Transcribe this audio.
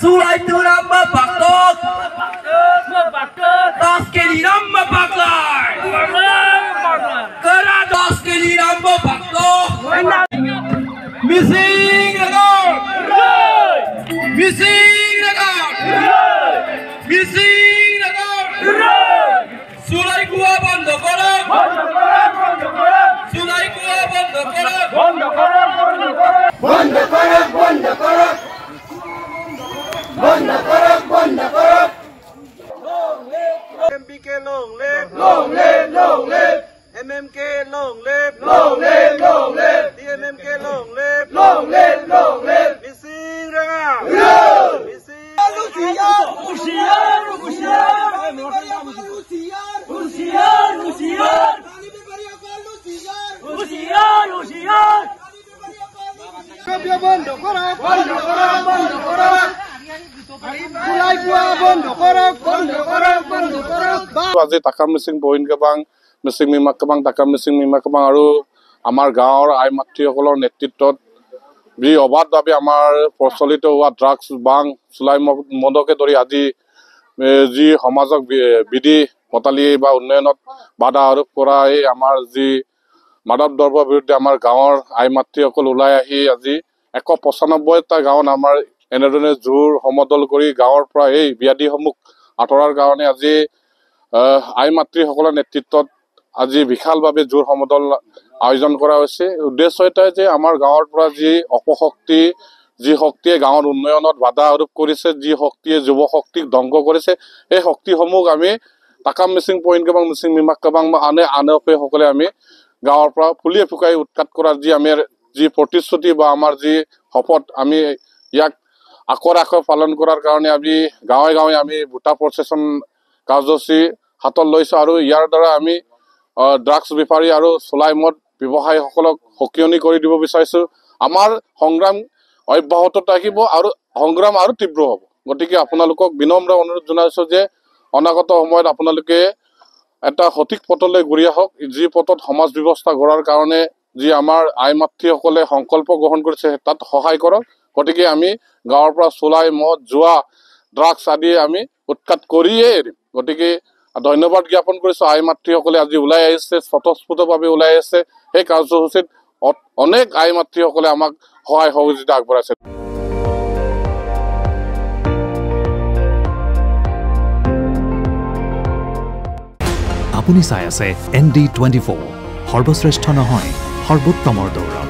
Sulai turamba baktok. Das keli ramba baklai. Kera das keli ramba baktok. Missing record. Missing record. Missing record. Sulai gua bondo koro. Sulai gua bondo koro. Bondo koro. Bondo koro. Bondo koro. Bondo koro. Bondo koro. MPK long live. Long live. Long live. MMK long live. Long live. Long live. DMMK long live. Long live. Long live. Missing record. Missing. Luciar. Luciar. Luciar. Luciar. Luciar. Luciar. Cambio bondo koro. Bondo koro. Bondo koro. Sulai gua bondo koro. Bondo koro. Bondo koro. আজি টাকা মিচিং বহিন কেবাং মিচিং মিমাক কেবাং টাকা মিচিং মিমাক কেবাং আৰু আমাৰ গাঁৱৰ আই মাতৃসকলৰ নেতৃত্বত যি অবাধভাৱে আমাৰ প্ৰচলিত হোৱা ড্ৰাগছ বাং চুলাই মদকে ধৰি আজি যি সমাজক বিধি পতালি বা উন্নয়নত বাধা আৰোপ কৰা এই আমাৰ যি মাদক দ্ৰব্যৰ বিৰুদ্ধে আমাৰ গাঁৱৰ আই মাতৃসকল ওলাই আহি আজি 195টা গাঁৱত আমাৰ এনেধৰণে জোৰ সমদল কৰি গাঁৱৰ পৰা এই ব্যাধিসমূহ আঁতৰাৰ কাৰণে আজি আই মাতৃসকলৰ নেতৃত্বত আজি বিশালভাৱে জোৰ সমদল আয়োজন কৰা হৈছে। উদ্দেশ্য এটাই যে আমাৰ গাঁৱৰ পৰা যি অপশক্তি যি শক্তিয়ে গাঁৱৰ উন্নয়নত বাধা আৰোপ কৰিছে, যি শক্তিয়ে যুৱ শক্তিক ধ্বংস কৰিছে, এই শক্তিসমূহ আমি টাকাম মিচিং পইণ্ট কেবাং মিচিং মিমাক কেবাং বা আনেসকলে আমি গাঁৱৰ পৰা ফুলিয়ে ফুকাই উৎখাত কৰাৰ যি প্ৰতিশ্ৰুতি বা আমাৰ যি শপত আমি ইয়াক আখৰ পালন কৰাৰ কাৰণে আমি গাঁৱে গাঁৱে আমি ভোটাৰ প্ৰচেছন কাৰ্যসূচী হাতত লৈছোঁ আৰু ইয়াৰ দ্বাৰা আমি ড্ৰাগছ বেপাৰী আৰু চুলাই মদ ব্যৱসায়ীসকলক সকিয়নি কৰি দিব বিচাৰিছোঁ। আমাৰ সংগ্ৰাম অব্যাহত থাকিব আৰু সংগ্ৰাম আৰু তীব্ৰ হ'ব। গতিকে আপোনালোকক বিনম্ৰ অনুৰোধ জনাইছোঁ যে অনাগত সময়ত আপোনালোকে এটা সঠিক পথলৈ ঘূৰি আহক, যি পথত সমাজ ব্যৱস্থা গঢ়াৰ কাৰণে যি আমাৰ আই মাতৃসকলে সংকল্প গ্ৰহণ কৰিছে তাত সহায় কৰক। গতিকে আমি গাঁৱৰ পৰা চুলাই মদ জোৱা ড্ৰাগছ আদি আমি উৎখাত কৰিয়ে এৰিম। গতিকে ধন্যবাদ জ্ঞাপন কৰিছোঁ। আই মাতৃসকলে আজি ওলাই আহিছে, স্বতঃস্ফূৰ্তভাৱে ওলাই আহিছে। সেই কাৰ্যসূচীত অনেক আই মাতৃসকলে আমাক সহায় সহযোগিতা আগবঢ়াইছে। আপুনি চাই আছে ND24 সৰ্বশ্ৰেষ্ঠ নহয় সৰ্বোত্তমৰ দৌৰা।